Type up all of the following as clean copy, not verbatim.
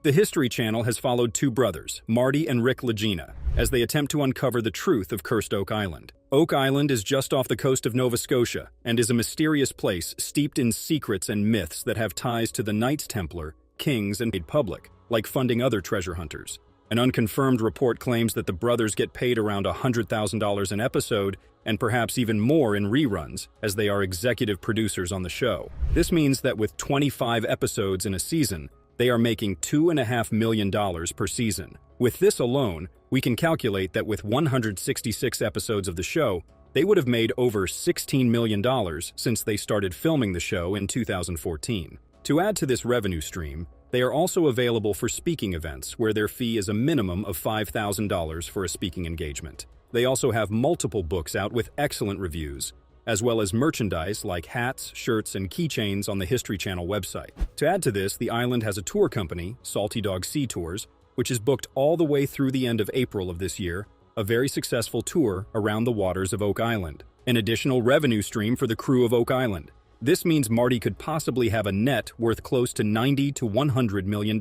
The History Channel has followed two brothers, Marty and Rick Lagena, as they attempt to uncover the truth of cursed Oak Island. Oak Island is just off the coast of Nova Scotia and is a mysterious place steeped in secrets and myths that have ties to the Knights Templar, kings, and made public, like funding other treasure hunters. An unconfirmed report claims that the brothers get paid around $100,000 an episode and perhaps even more in reruns, as they are executive producers on the show. This means that with 25 episodes in a season, they are making $2.5 million per season. With this alone, we can calculate that with 166 episodes of the show, they would have made over $16 million since they started filming the show in 2014. To add to this revenue stream, they are also available for speaking events where their fee is a minimum of $5,000 for a speaking engagement. They also have multiple books out with excellent reviews, as well as merchandise like hats, shirts, and keychains on the History Channel website. To add to this, the island has a tour company, Salty Dog Sea Tours, which is booked all the way through the end of April of this year, a very successful tour around the waters of Oak Island. An additional revenue stream for the crew of Oak Island. This means Marty could possibly have a net worth close to $90 to $100 million.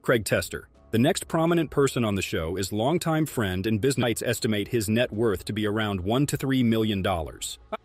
Craig Tester. The next prominent person on the show is longtime friend and business estimate his net worth to be around $1 to $3 million.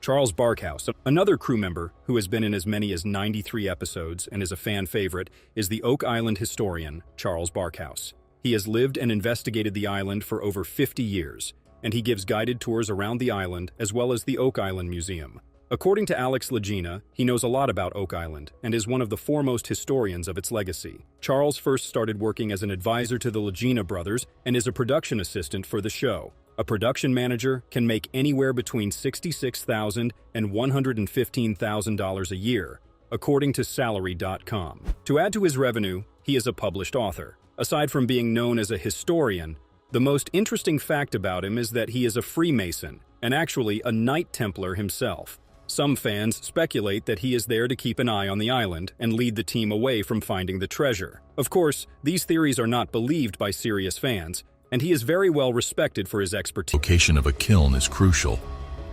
Charles Barkhouse, another crew member who has been in as many as 93 episodes and is a fan favorite, is the Oak Island historian, Charles Barkhouse. He has lived and investigated the island for over 50 years, and he gives guided tours around the island as well as the Oak Island Museum. According to Alex Lagena, he knows a lot about Oak Island and is one of the foremost historians of its legacy. Charles first started working as an advisor to the Lagena brothers and is a production assistant for the show. A production manager can make anywhere between $66,000 and $115,000 a year, according to salary.com. To add to his revenue, he is a published author. Aside from being known as a historian, the most interesting fact about him is that he is a Freemason and actually a Knight Templar himself. Some fans speculate that he is there to keep an eye on the island and lead the team away from finding the treasure. Of course, these theories are not believed by serious fans, and he is very well respected for his expertise. Location of a kiln is crucial.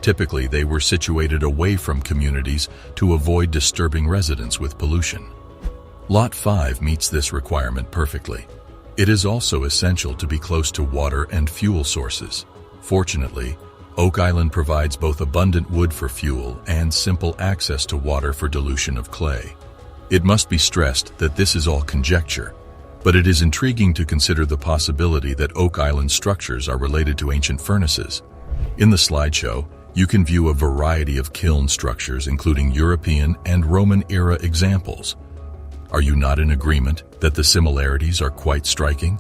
Typically, they were situated away from communities to avoid disturbing residents with pollution. Lot 5 meets this requirement perfectly. It is also essential to be close to water and fuel sources. Fortunately, Oak Island provides both abundant wood for fuel and simple access to water for dilution of clay. It must be stressed that this is all conjecture, but it is intriguing to consider the possibility that Oak Island structures are related to ancient furnaces. In the slideshow, you can view a variety of kiln structures, including European and Roman-era examples. Are you not in agreement that the similarities are quite striking?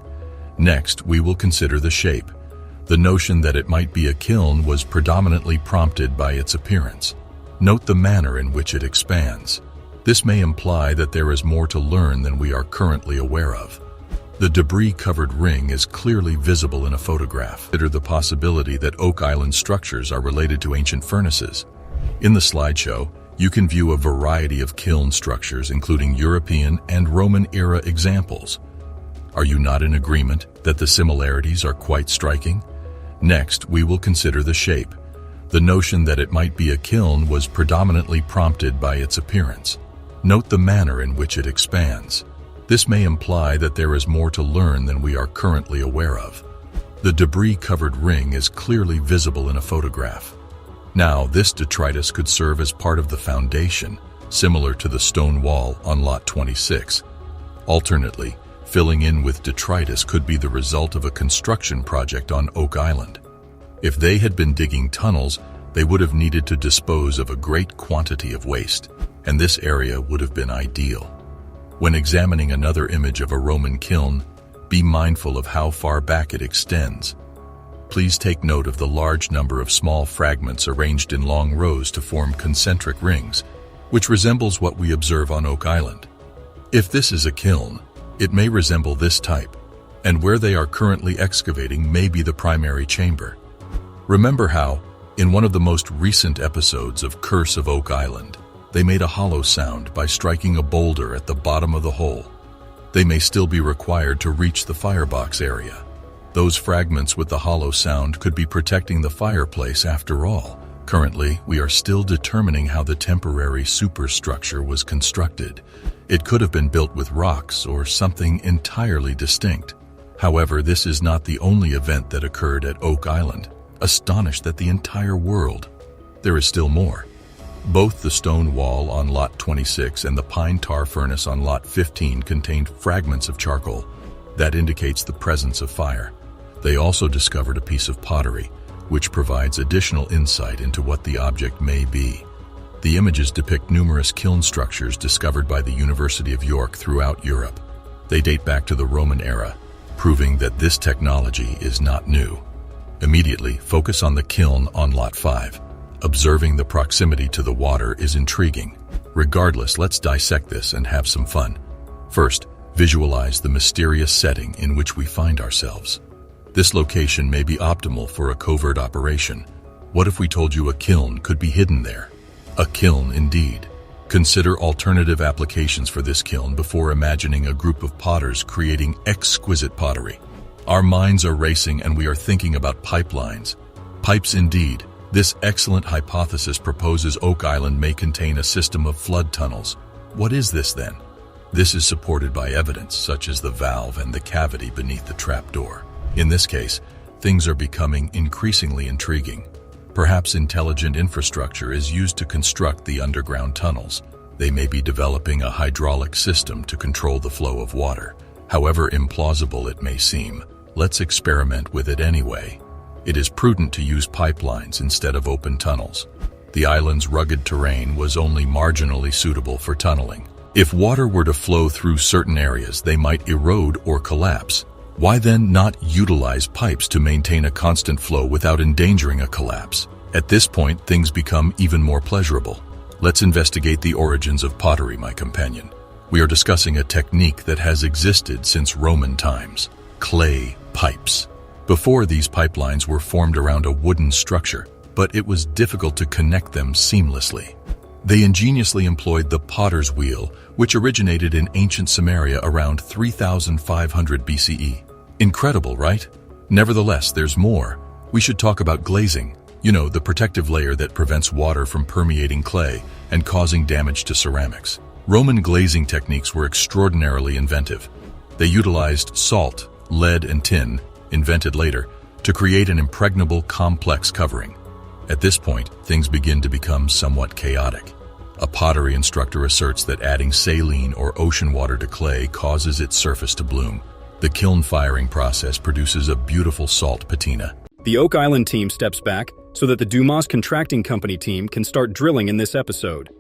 Next, we will consider the shape. The notion that it might be a kiln was predominantly prompted by its appearance. Note the manner in which it expands. This may imply that there is more to learn than we are currently aware of. The debris-covered ring is clearly visible in a photograph. Consider the possibility that Oak Island structures are related to ancient furnaces. In the slideshow, you can view a variety of kiln structures, including European and Roman-era examples. Are you not in agreement that the similarities are quite striking? Next, we will consider the shape. The notion that it might be a kiln was predominantly prompted by its appearance. Note the manner in which it expands. This may imply that there is more to learn than we are currently aware of. The debris-covered ring is clearly visible in a photograph. Now, this detritus could serve as part of the foundation, similar to the stone wall on Lot 26. Alternately, filling in with detritus could be the result of a construction project on Oak Island. If they had been digging tunnels, they would have needed to dispose of a great quantity of waste, and this area would have been ideal. When examining another image of a Roman kiln, be mindful of how far back it extends. Please take note of the large number of small fragments arranged in long rows to form concentric rings, which resembles what we observe on Oak Island. If this is a kiln, it may resemble this type, and where they are currently excavating may be the primary chamber. Remember how, in one of the most recent episodes of Curse of Oak Island, they made a hollow sound by striking a boulder at the bottom of the hole. They may still be required to reach the firebox area. Those fragments with the hollow sound could be protecting the fireplace after all, Currently, we are still determining how the temporary superstructure was constructed. It could have been built with rocks or something entirely distinct. However, this is not the only event that occurred at Oak Island. Astonished that the entire world. There is still more. Both the stone wall on Lot 26 and the pine tar furnace on Lot 15 contained fragments of charcoal. That indicates the presence of fire. They also discovered a piece of pottery, which provides additional insight into what the object may be. The images depict numerous kiln structures discovered by the University of York throughout Europe. They date back to the Roman era, proving that this technology is not new. Immediately, focus on the kiln on Lot 5. Observing the proximity to the water is intriguing. Regardless, let's dissect this and have some fun. First, visualize the mysterious setting in which we find ourselves. This location may be optimal for a covert operation. What if we told you a kiln could be hidden there? A kiln indeed. Consider alternative applications for this kiln before imagining a group of potters creating exquisite pottery. Our minds are racing and we are thinking about pipelines. Pipes indeed. This excellent hypothesis proposes Oak Island may contain a system of flood tunnels. What is this then? This is supported by evidence such as the valve and the cavity beneath the trapdoor. In this case, things are becoming increasingly intriguing. Perhaps intelligent infrastructure is used to construct the underground tunnels. They may be developing a hydraulic system to control the flow of water. However implausible it may seem, let's experiment with it anyway. It is prudent to use pipelines instead of open tunnels. The island's rugged terrain was only marginally suitable for tunneling. If water were to flow through certain areas, they might erode or collapse. Why then not utilize pipes to maintain a constant flow without endangering a collapse? At this point, things become even more pleasurable. Let's investigate the origins of pottery, my companion. We are discussing a technique that has existed since Roman times: clay pipes. Before, these pipelines were formed around a wooden structure, but it was difficult to connect them seamlessly. They ingeniously employed the potter's wheel, which originated in ancient Samaria around 3500 BCE. Incredible, right? Nevertheless, there's more. We should talk about glazing. You know, the protective layer that prevents water from permeating clay and causing damage to ceramics. Roman glazing techniques were extraordinarily inventive. They utilized salt, lead, and tin, invented later, to create an impregnable, complex covering. At this point, things begin to become somewhat chaotic. A pottery instructor asserts that adding saline or ocean water to clay causes its surface to bloom. The kiln firing process produces a beautiful salt patina. The Oak Island team steps back so that the Dumas Contracting Company team can start drilling in this episode.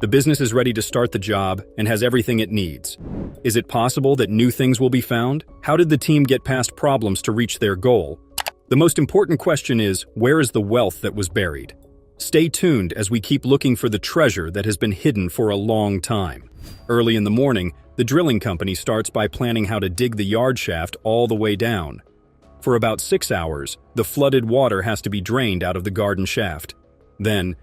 The business is ready to start the job and has everything it needs. Is it possible that new things will be found? How did the team get past problems to reach their goal? The most important question is, where is the wealth that was buried? Stay tuned as we keep looking for the treasure that has been hidden for a long time. Early in the morning, the drilling company starts by planning how to dig the yard shaft all the way down. For about 6 hours, the flooded water has to be drained out of the garden shaft. Then,